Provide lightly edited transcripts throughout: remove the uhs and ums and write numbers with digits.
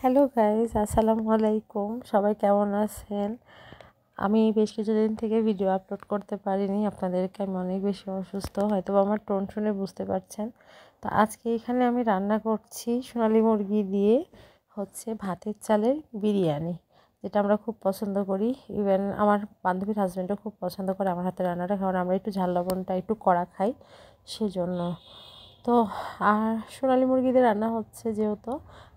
Hello guys, আসসালামু আলাইকুম। সবাই কেমন আছেন? আমি বেশ কিছুদিন থেকে ভিডিও আপলোড করতে পারিনি, আপনাদেরকে আমি অনেক বেশি অসুস্থ, হয়তো আমার টোন শুনে বুঝতে পারছেন। তো আজকে এখানে আমি রান্না করছি সোনালী মুরগি দিয়ে ভাতের চালের বিরিয়ানি, যেটা আমরা খুব পছন্দ করি। ইভেন আমার বান্ধবীর হাজব্যান্ডও খুব পছন্দ করে আমার হাতের রান্নাটা, কারণ আমরা একটু ঝাল লবণটা একটু কড়া খাই সেজন্য। তো আর সোনালী মুরগিদের রান্না হচ্ছে, যেহেতু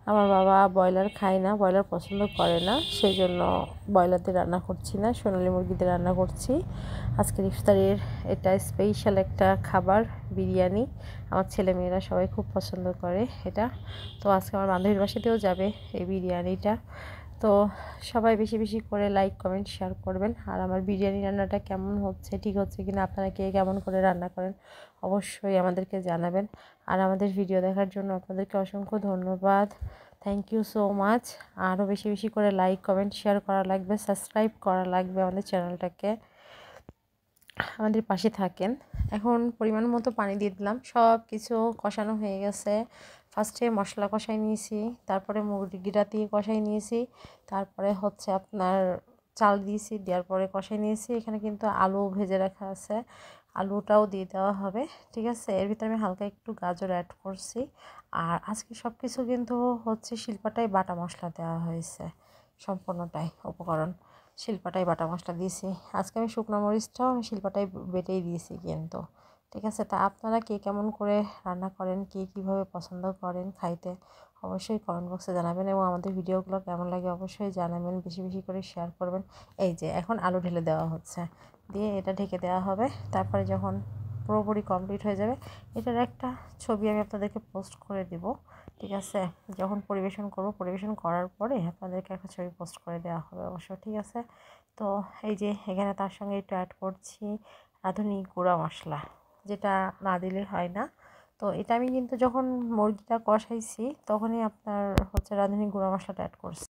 আমার বাবা ব্রয়লার খায় না, ব্রয়লার পছন্দ করে না, সেই জন্য ব্রয়লারদের রান্না করছি না, সোনালী মুরগিদের রান্না করছি। আজকের ইফতারের এটা স্পেশাল একটা খাবার, বিরিয়ানি। আমার ছেলেমেয়েরা সবাই খুব পছন্দ করে এটা। তো আজকে আমার বান্ধবীর বাসাতেও যাবে এই বিরিয়ানিটা। তো সবাই বেশি বেশি করে লাইক কমেন্ট শেয়ার করবেন। আর আমার বিরিয়ানি রান্নাটা কেমন হচ্ছে, ঠিক হচ্ছে কিনা, আপনারা কে কেমন করে রান্না করেন অবশ্যই আমাদেরকে জানাবেন। আর আমাদের ভিডিও দেখার জন্য আপনাদেরকে অসংখ্য ধন্যবাদ, থ্যাংক ইউ সো মাচ। আরও বেশি বেশি করে লাইক কমেন্ট শেয়ার করা লাগবে, সাবস্ক্রাইব করা লাগবে আমাদের চ্যানেলটাকে, আমাদের পাশে থাকেন। এখন পরিমাণ মতো পানি দিয়ে দিলাম, সব কিছু কষানো হয়ে গেছে। ফার্স্টে মশলা কষাই নিয়েছি, তারপরে মুরগিটা দিয়ে কষাই নিয়েছি, তারপরে আপনার চাল দিয়েছি, দেওয়ার পরে কষাই নিয়েছি। এখানে কিন্তু আলু ভেজে রাখা আছে, আলুটাও দিয়ে দেওয়া হবে, ঠিক আছে। এর ভিতরে আমি হালকা একটু গাজর অ্যাড করছি। আর আজকে সব কিছু কিন্তু শিলপাটায় বাটা মশলা দেওয়া হয়েছে, সম্পূর্ণটাই উপকরণ শিলপাটায় বাটা মশলা দিয়েছি। আজকে আমি শুকনো মরিচটাও আমি শিলপাটায় বেটেই দিয়েছি কিন্তু, ঠিক আছে। তা আপনারা কে কেমন করে রান্না করেন, কে কীভাবে পছন্দ করেন খাইতে, অবশ্যই কমেন্ট বক্সে জানাবেন। এবং আমাদের ভিডিওগুলো কেমন লাগে অবশ্যই জানাবেন, বেশি বেশি করে শেয়ার করবেন। এই যে এখন আলু ঢেলে দেওয়া হচ্ছে, দিয়ে এটা ঢেকে দেওয়া হবে। তারপরে যখন পুরোপুরি কমপ্লিট হয়ে যাবে, এটার একটা ছবি আমি আপনাদেরকে পোস্ট করে দেব, ঠিক আছে। যখন পরিবেশন করব, পরিবেশন করার পরে আপনাদেরকে একটা ছবি পোস্ট করে দেওয়া হবে অবশ্য, ঠিক আছে। তো এই যে এখানে তার সঙ্গে একটু অ্যাড করছি রাঁধুনি গুঁড়া মশলা, যেটা না দিলে হয় না। তো এটা আমি কিন্তু যখন মুরগিটা কষাইছি তখনই আপনার রাঁধুনি গুঁড়া মশলাটা অ্যাড করছি।